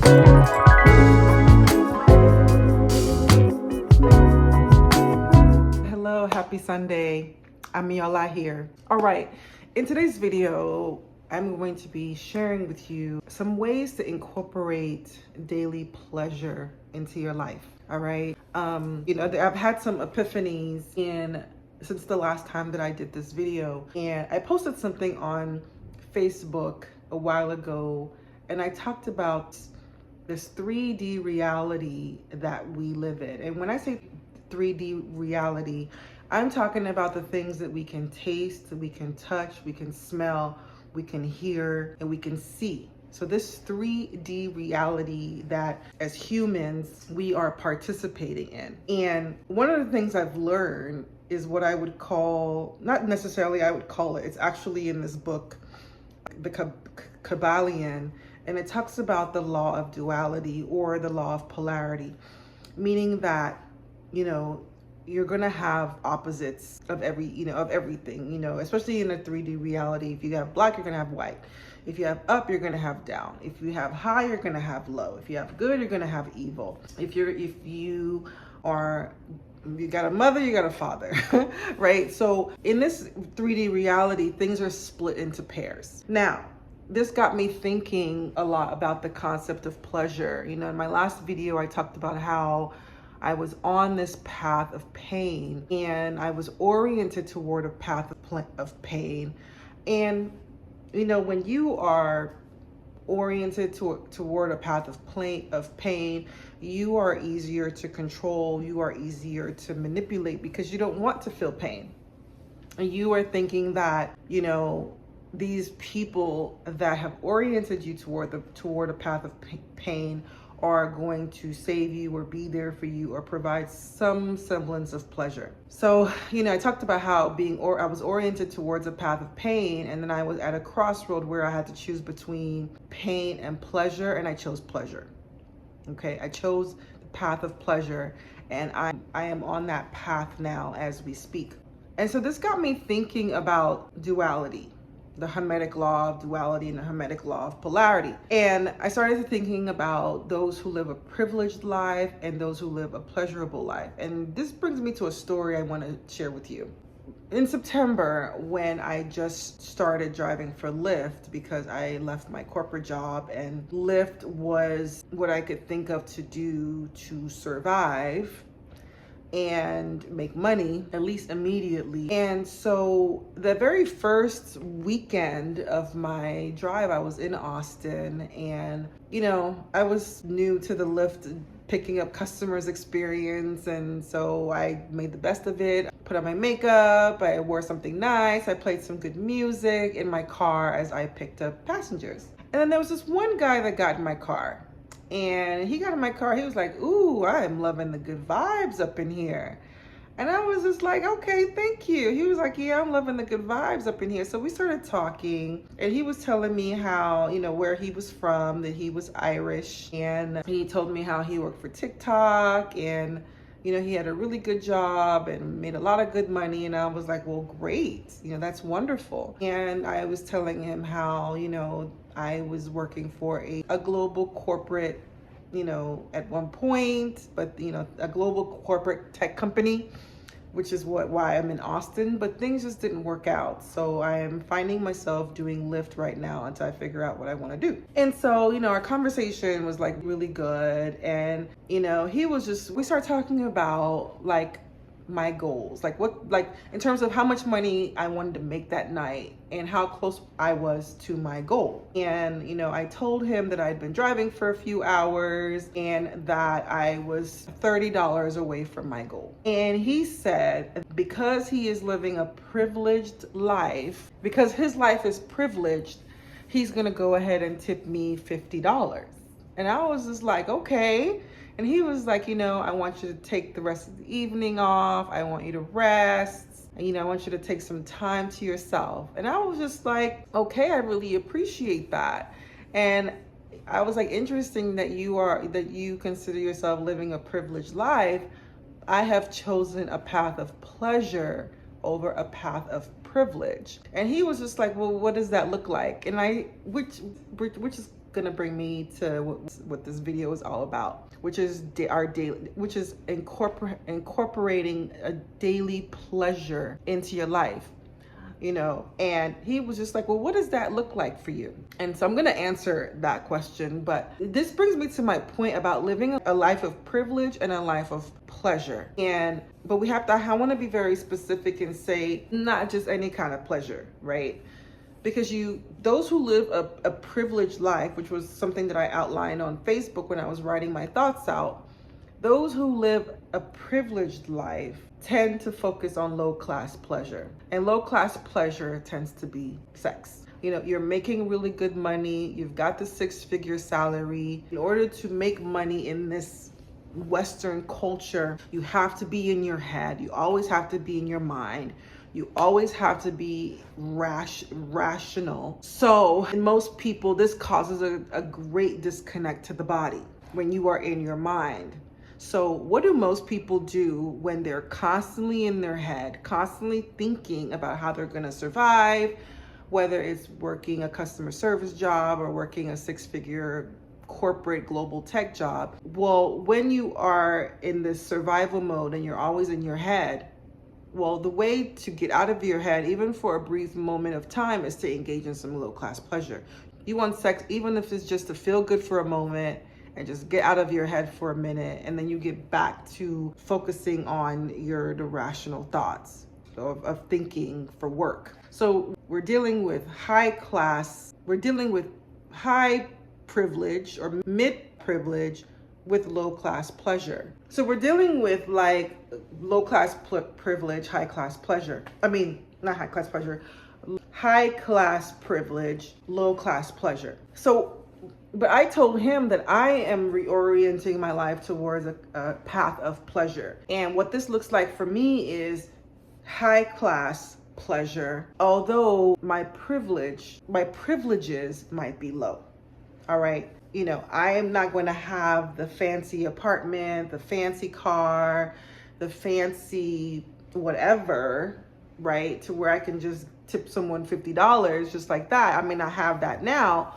Hello, happy Sunday. I'm Miola here. All right, in today's video, I'm going to be sharing with you some ways to incorporate daily pleasure into your life. All right. I've had some epiphanies since the last time that I did this video, and I posted something on Facebook a while ago, and I talked about this 3D reality that we live in. And when I say 3D reality, I'm talking about the things that we can taste, we can touch, we can smell, we can hear, and we can see. So this 3D reality that as humans, we are participating in. And one of the things I've learned is what I would call, not necessarily I would call it, it's actually in this book, the Kabbalion, and it talks about the law of duality or the law of polarity, meaning that, you're gonna have opposites of everything, especially in a 3D reality. If you have black, you're gonna have white. If you have up, you're gonna have down. If you have high, you're gonna have low. If you have good, you're gonna have evil. If you got a mother, you got a father, right? So in this 3D reality, things are split into pairs. Now, this got me thinking a lot about the concept of pleasure. In my last video, I talked about how I was on this path of pain, and I was oriented toward a path of pain. And, when you are oriented toward a path of pain, you are easier to control, you are easier to manipulate because you don't want to feel pain. And you are thinking that, these people that have oriented you toward a path of pain are going to save you or be there for you or provide some semblance of pleasure. So, I talked about how I was oriented towards a path of pain, and then I was at a crossroad where I had to choose between pain and pleasure, and I chose pleasure. Okay, I chose the path of pleasure, and I am on that path now as we speak. And so this got me thinking about duality, the Hermetic law of duality and the Hermetic law of polarity. And I started thinking about those who live a privileged life and those who live a pleasurable life. And this brings me to a story I want to share with you. In September, when I just started driving for Lyft because I left my corporate job, and Lyft was what I could think of to do to survive and make money, at least immediately. And so the very first weekend of my drive, I was in Austin, and I was new to the Lyft picking up customers experience, and so I made the best of it. I put on my makeup, I wore something nice, I played some good music in my car as I picked up passengers. And then there was this one guy that got in my car. And he got in my car, he was like, "Ooh, I am loving the good vibes up in here." And I was just like, "Okay, thank you." He was like, "Yeah, I'm loving the good vibes up in here." So we started talking, and he was telling me how, where he was from, that he was Irish. And he told me how he worked for TikTok, and he had a really good job and made a lot of good money. And I was like, "Well, great, that's wonderful." And I was telling him how, I was working for a global corporate, at one point, but, a global corporate tech company, which is why I'm in Austin, but things just didn't work out. So I am finding myself doing Lyft right now until I figure out what I want to do. And so, our conversation was like really good. And, we started talking about like my goals, like in terms of how much money I wanted to make that night and how close I was to my goal. And, I told him that I'd been driving for a few hours and that I was $30 away from my goal. And he said, because he is living a privileged life, because his life is privileged, he's gonna go ahead and tip me $50. And I was just like, okay. And he was like, I want you to take the rest of the evening off. I want you to rest. I want you to take some time to yourself. And I was just like, okay, I really appreciate that. And I was like, interesting that you consider yourself living a privileged life. I have chosen a path of pleasure over a path of privilege. And he was just like, well, what does that look like? And which is gonna bring me to what this video is all about, which is incorporating a daily pleasure into your life. And he was just like, well, what does that look like for you? And so I'm going to answer that question. But this brings me to my point about living a life of privilege and a life of pleasure. But I want to be very specific and say not just any kind of pleasure, right? Because those who live a privileged life, which was something that I outlined on Facebook when I was writing my thoughts out, those who live a privileged life tend to focus on low-class pleasure. And low-class pleasure tends to be sex. You're making really good money. You've got the 6-figure salary. In order to make money in this Western culture, you have to be in your head. You always have to be in your mind. You always have to be rational. So in most people, this causes a great disconnect to the body when you are in your mind. So what do most people do when they're constantly in their head, constantly thinking about how they're going to survive, whether it's working a customer service job or working a 6-figure corporate global tech job? Well, when you are in this survival mode and you're always in your head, well, the way to get out of your head, even for a brief moment of time, is to engage in some low-class pleasure. You want sex, even if it's just to feel good for a moment, and just get out of your head for a minute, and then you get back to focusing on the rational thoughts of thinking for work. So we're dealing with high privilege or mid privilege with low class pleasure. So we're dealing with like low class privilege, high class pleasure. I mean, not high class pleasure, high class privilege, low class pleasure. But I told him that I am reorienting my life towards a path of pleasure. And what this looks like for me is high class pleasure, although my privileges might be low. All right. I am not going to have the fancy apartment, the fancy car, the fancy whatever, right? To where I can just tip someone $50 just like that. I may not have that now,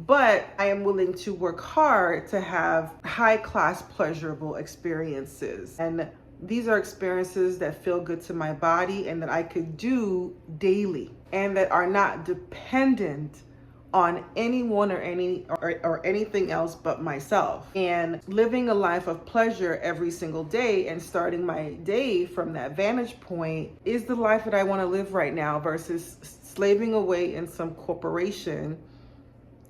but I am willing to work hard to have high-class pleasurable experiences. And these are experiences that feel good to my body and that I could do daily and that are not dependent on anyone or anything else but myself. And living a life of pleasure every single day and starting my day from that vantage point is the life that I want to live right now versus slaving away in some corporation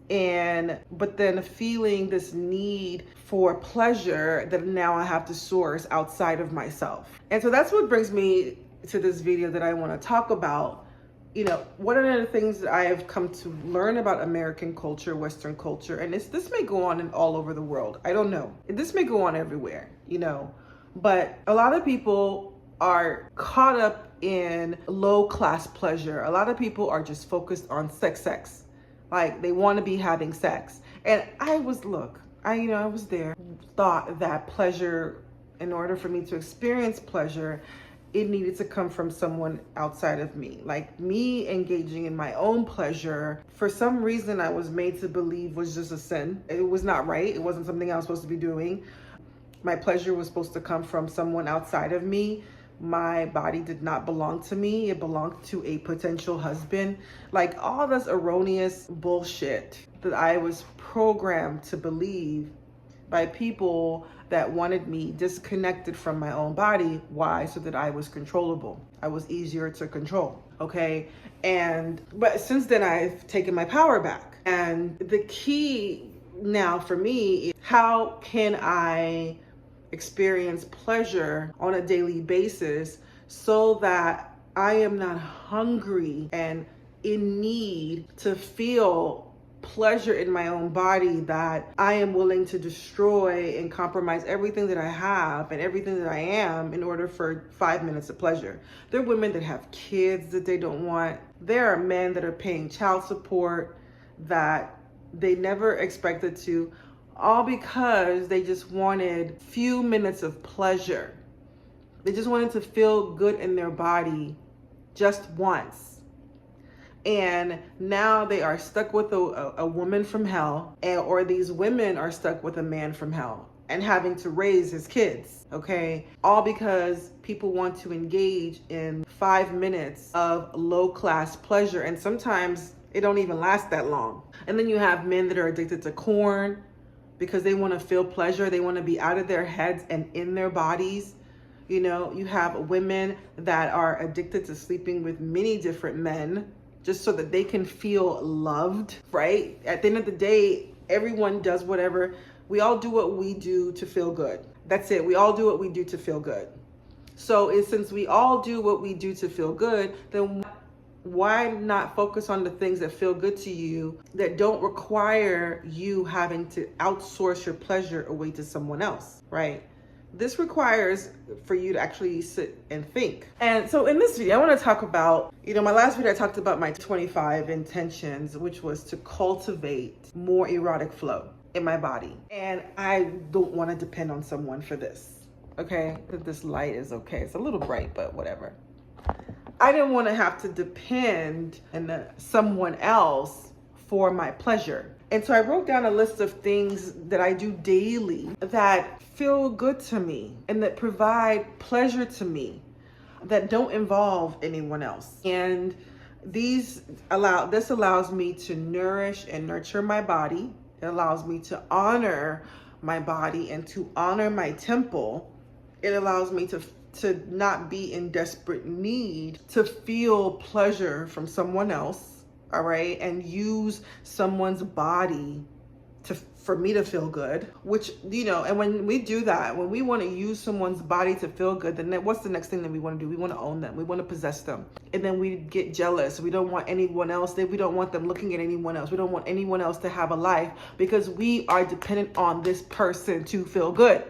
but then feeling this need for pleasure that now I have to source outside of myself. And so that's what brings me to this video that I want to talk about. What are the things that I have come to learn about American culture, Western culture, and this may go on all over the world. I don't know. This may go on everywhere, but a lot of people are caught up in low class pleasure. A lot of people are just focused on sex. Like they want to be having sex. And I was there, thought that pleasure, in order for me to experience pleasure, it needed to come from someone outside of me. Like me engaging in my own pleasure, for some reason I was made to believe was just a sin. It was not right. It wasn't something I was supposed to be doing. My pleasure was supposed to come from someone outside of me. My body did not belong to me. It belonged to a potential husband. Like all this erroneous bullshit that I was programmed to believe by people that wanted me disconnected from my own body. Why? So that I was controllable. I was easier to control. Okay. But since then I've taken my power back. And the key now for me is, how can I experience pleasure on a daily basis so that I am not hungry and in need to feel pleasure in my own body, that I am willing to destroy and compromise everything that I have and everything that I am in order for 5 minutes of pleasure. There are women that have kids that they don't want. There are men that are paying child support that they never expected to, all because they just wanted few minutes of pleasure. They just wanted to feel good in their body just once. And now they are stuck with a woman from hell, or these women are stuck with a man from hell and having to raise his kids, okay? All because people want to engage in 5 minutes of low-class pleasure, and sometimes it don't even last that long. And then you have men that are addicted to corn because they want to feel pleasure. They want to be out of their heads and in their bodies. You know, you have women that are addicted to sleeping with many different men just so that they can feel loved, right? At the end of the day, everyone does whatever. We all do what we do to feel good. That's it. We all do what we do to feel good. So since we all do what we do to feel good, then why not focus on the things that feel good to you, that don't require you having to outsource your pleasure away to someone else, right? This requires for you to actually sit and think. And so in this video, I want to talk about, my last video I talked about my 25 intentions, which was to cultivate more erotic flow in my body. And I don't want to depend on someone for this, okay? This light is okay. It's a little bright, but whatever. I didn't want to have to depend on someone else for my pleasure. And so I wrote down a list of things that I do daily that feel good to me and that provide pleasure to me, that don't involve anyone else. And this allows me to nourish and nurture my body. It allows me to honor my body and to honor my temple. It allows me to not be in desperate need to feel pleasure from someone else, all right, and use someone's body for me to feel good, which, and when we do that, when we want to use someone's body to feel good, then what's the next thing that we want to do? We want to own them. We want to possess them. And then we get jealous. We don't want anyone else. We don't want them looking at anyone else. We don't want anyone else to have a life because we are dependent on this person to feel good.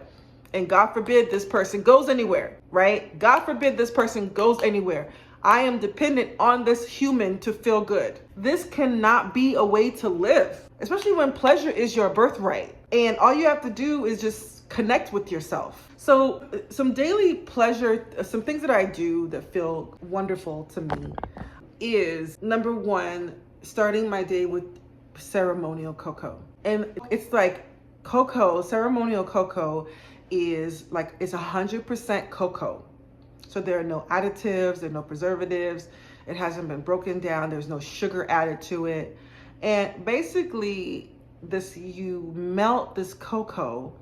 And God forbid this person goes anywhere, right? God forbid this person goes anywhere. I am dependent on this human to feel good. This cannot be a way to live, especially when pleasure is your birthright. And all you have to do is just connect with yourself. So some daily pleasure, some things that I do that feel wonderful to me is, number one, starting my day with ceremonial cocoa. And it's like ceremonial cocoa is like, it's 100% cocoa. So there are no additives, there are no preservatives. It hasn't been broken down. There's no sugar added to it. And basically you melt this cocoa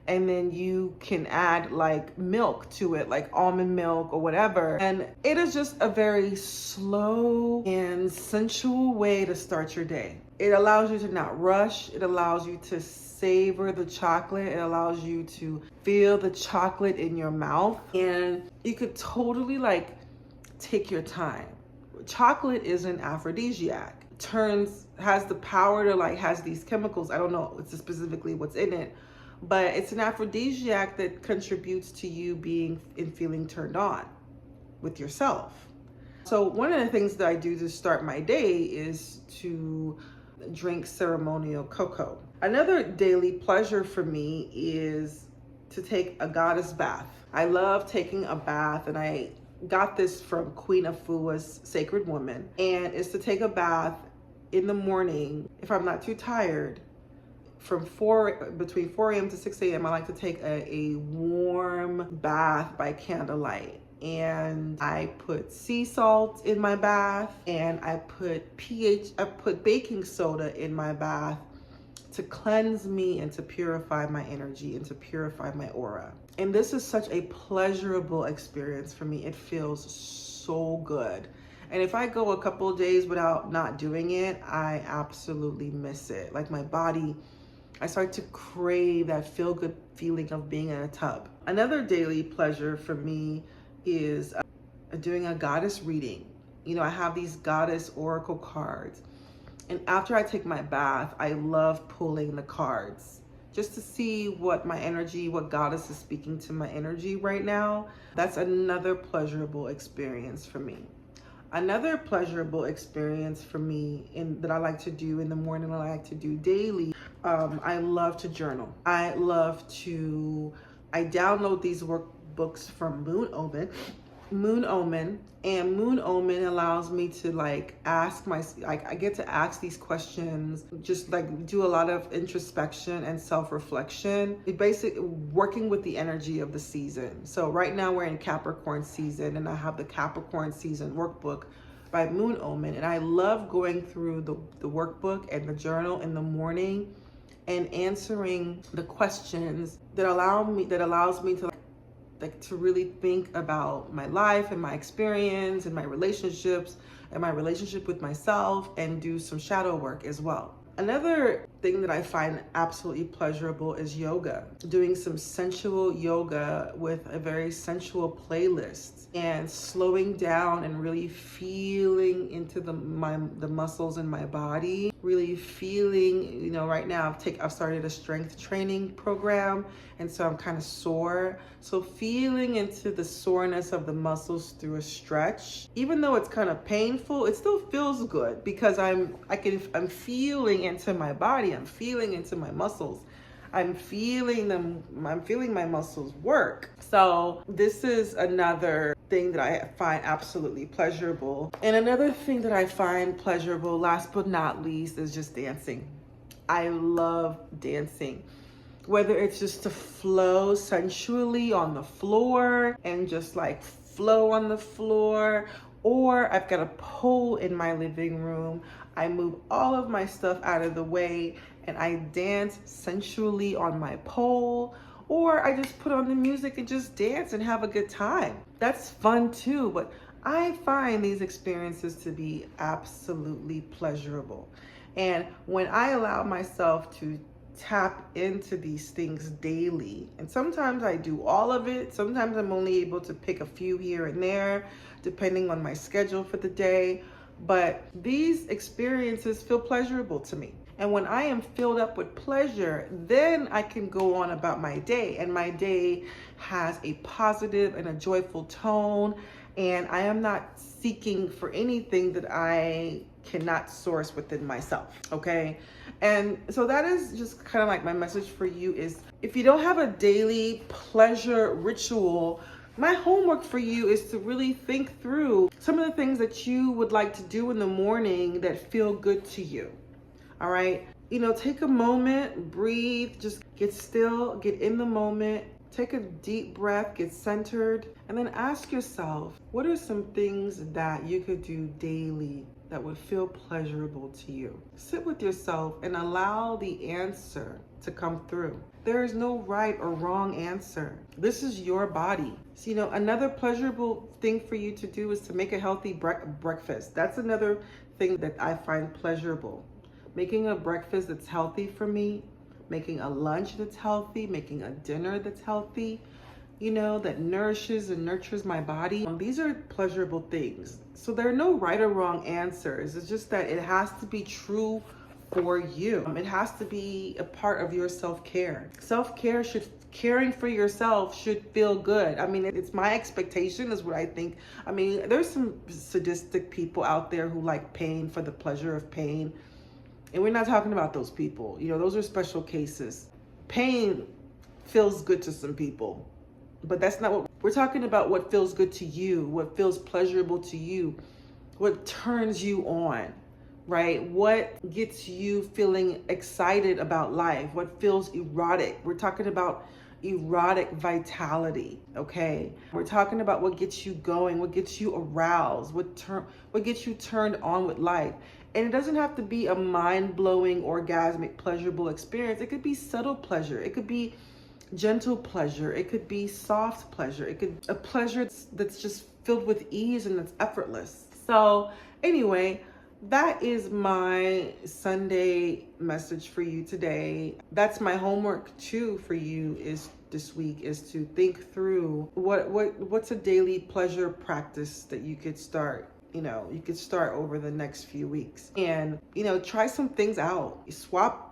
and then you can add like milk to it, like almond milk or whatever. And it is just a very slow and sensual way to start your day. It allows you to not rush. It allows you to savor the chocolate. It allows you to feel the chocolate in your mouth. And you could totally like take your time. Chocolate is an aphrodisiac. Has the power to has these chemicals. I don't know specifically what's in it, but it's an aphrodisiac that contributes to you feeling turned on with yourself. So one of the things that I do to start my day is to drink ceremonial cocoa. Another daily pleasure for me is to take a goddess bath. I love taking a bath, and I got this from Queen Afua's Sacred Woman, and it's to take a bath in the morning if I'm not too tired. Between 4 a.m. to 6 a.m. I like to take a warm bath by candlelight. And I put sea salt in my bath, and I put baking soda in my bath to cleanse me and to purify my energy and to purify my aura. And this is such a pleasurable experience for me. It feels so good. And if I go a couple of days without not doing it, I absolutely miss it. Like my body, I start to crave that feel-good feeling of being in a tub. Another daily pleasure for me is doing a goddess reading. I have these goddess oracle cards. And after I take my bath, I love pulling the cards just to see what goddess is speaking to my energy right now. That's another pleasurable experience for me. Another pleasurable experience for me that I like to do in the morning, I like to do daily, I love to journal. I download these workbooks from Moon Omen, Moon Omen, and Moon Omen allows me to like ask I get to ask these questions, just like do a lot of introspection and self-reflection. It basically working with the energy of the season. So right now we're in Capricorn season, and I have the Capricorn season workbook by Moon Omen, and I love going through the workbook and the journal in the morning and answering the questions that allows me to to really think about my life and my experience and my relationships and my relationship with myself, and do some shadow work as well. Another thing that I find absolutely pleasurable is yoga. Doing some sensual yoga with a very sensual playlist, and slowing down and really feeling into the muscles in my body. Really feeling, you know, right now I've started a strength training program, and so I'm kind of sore. So feeling into the soreness of the muscles through a stretch, even though it's kind of painful, it still feels good because I'm feeling into my body, I'm feeling into my muscles. I'm feeling my muscles work. So this is another thing that I find absolutely pleasurable. And another thing that I find pleasurable, last but not least, is just dancing. I love dancing. Whether it's just to flow sensually on the floor and just like flow on the floor, or I've got a pole in my living room. I move all of my stuff out of the way and I dance sensually on my pole, or I just put on the music and just dance and have a good time. That's fun too, but I find these experiences to be absolutely pleasurable. And when I allow myself to tap into these things daily, and sometimes I do all of it, sometimes I'm only able to pick a few here and there depending on my schedule for the day, but these experiences feel pleasurable to me. And when I am filled up with pleasure, then I can go on about my day, and my day has a positive and a joyful tone, and I am not seeking for anything that I cannot source within myself, okay? And so that is just kind of like my message for you is, if you don't have a daily pleasure ritual, my homework for you is to really think through some of the things that you would like to do in the morning that feel good to you. All right. You know, take a moment, breathe, just get still, get in the moment, take a deep breath, get centered, and then ask yourself, what are some things that you could do daily that would feel pleasurable to you? Sit with yourself and allow the answer to come through. There is no right or wrong answer. This is your body. So, you know, another pleasurable thing for you to do is to make a healthy breakfast. That's another thing that I find pleasurable. Making a breakfast that's healthy for me, making a lunch that's healthy, making a dinner that's healthy, you know, that nourishes and nurtures my body. These are pleasurable things. So there are no right or wrong answers. It's just that it has to be true for you. It has to be a part of your self-care. Self-care caring for yourself should feel good. I mean, it's my expectation is what I think. I mean, there's some sadistic people out there who like pain for the pleasure of pain. And we're not talking about those people. You know, those are special cases. Pain feels good to some people, but that's not what we're talking about. What feels good to you, what feels pleasurable to you, what turns you on, right? What gets you feeling excited about life, what feels erotic. We're talking about erotic vitality, okay? We're talking about what gets you going, what gets you aroused, what gets you turned on with life. And it doesn't have to be a mind-blowing, orgasmic, pleasurable experience. It could be subtle pleasure. It could be gentle pleasure. It could be soft pleasure. It could a pleasure that's just filled with ease and that's effortless. So anyway, that is my Sunday message for you today. That's my homework too for you is this week is to think through what's a daily pleasure practice that you could start. You know, you could start over the next few weeks and, you know, try some things out.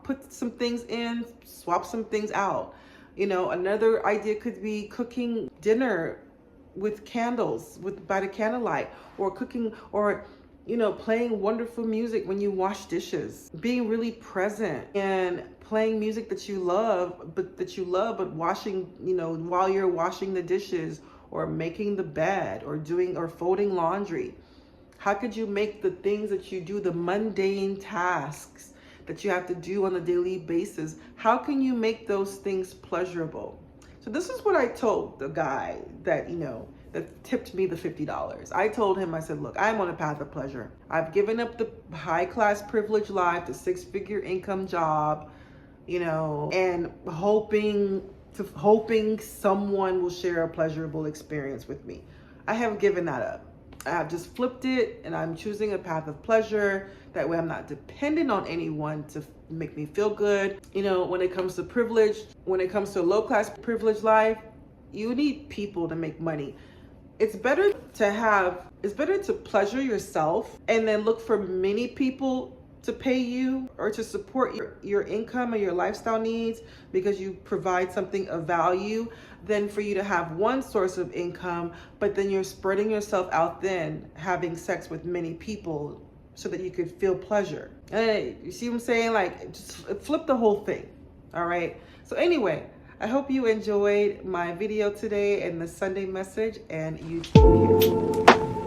Put some things in, swap some things out. You know, another idea could be cooking dinner with candles, by the candlelight, or cooking, or, you know, playing wonderful music when you wash dishes, being really present and playing music that you love, but washing, you know, while you're washing the dishes, or making the bed or folding laundry? How could you make the things that you do, the mundane tasks that you have to do on a daily basis, how can you make those things pleasurable? So this is what I told the guy that, that tipped me the $50. I told him, I said, look, I'm on a path of pleasure. I've given up the high class privilege life, the 6-figure income job, and hoping someone will share a pleasurable experience with me. I have given that up. I have just flipped it, and I'm choosing a path of pleasure. That way I'm not dependent on anyone to make me feel good. When it comes to privilege, when it comes to low class privilege life, you need people to make money. It's better to pleasure yourself and then look for many people to pay you or to support your income and your lifestyle needs because you provide something of value, than for you to have one source of income, but then you're spreading yourself out, then having sex with many people so that you could feel pleasure. And you see what I'm saying? Like, just flip the whole thing. All right. So anyway, I hope you enjoyed my video today and the Sunday message, and you take care.